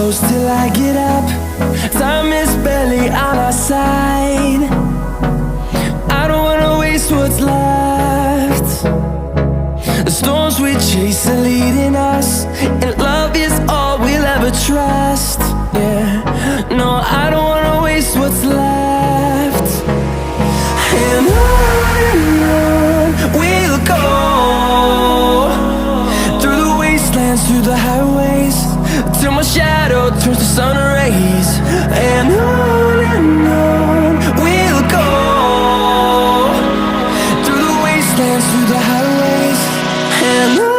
close till I get up. Time is barely on our side. I don't wanna waste what's left. The storms we chase are leading us, and love is all we'll ever trust. Yeah, no, I don't wanna waste what's left. And on we'll go, through the wastelands, through the highways, till my shadow turns to sun rays. And on we'll go, through the wastelands, through the highways, and on.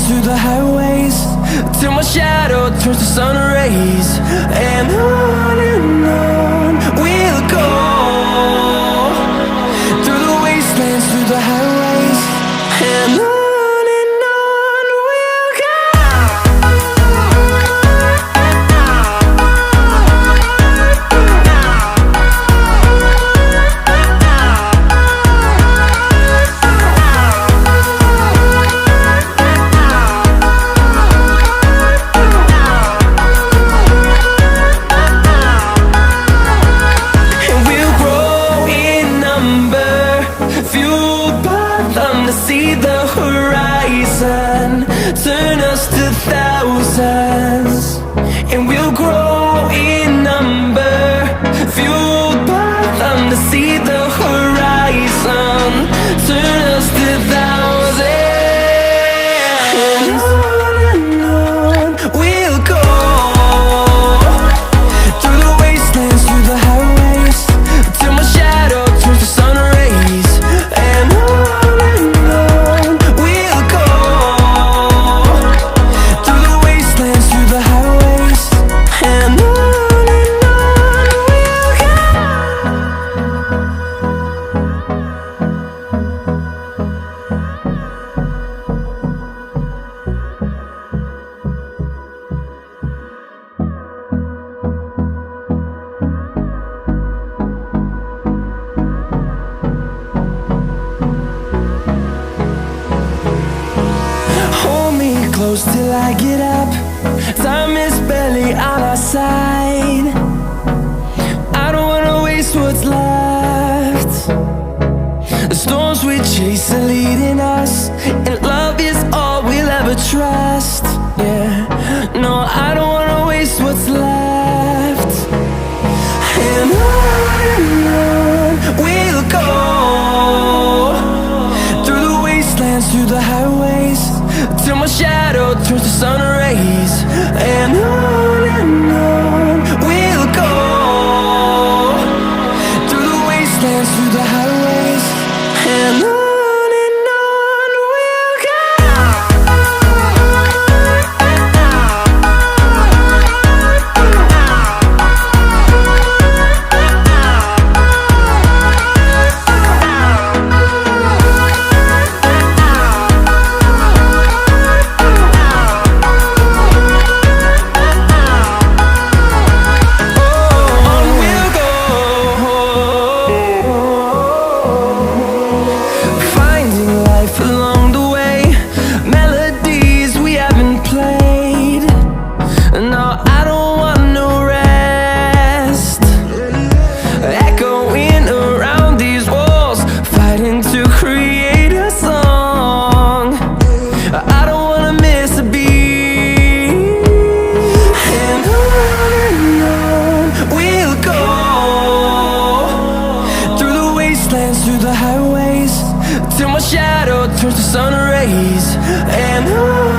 Through the highways, till my shadow turns to sun rays. And on we'll go, through the wastelands, through the highways, and on we'll go. See the horizon turn us to thousands, and we'll grow in number, fueled by them. To see the horizon turn us to thousands, and on we'll go, through the wastelands, through the highways, till my shadow turns to sun rays. And close till I get up. Time is barely on our side. I don't wanna waste what's left. The storms we chase are leading us, and love is all we'll ever trust. Yeah, no, I don't wanna waste what's left. And on we'll go, through the wastelands, through the highways, till my shadow turns to sun rays. And on we'll go, through the wastelands, through the highways, and on. Oh, dance through the highways till my shadow turns to sun rays. And on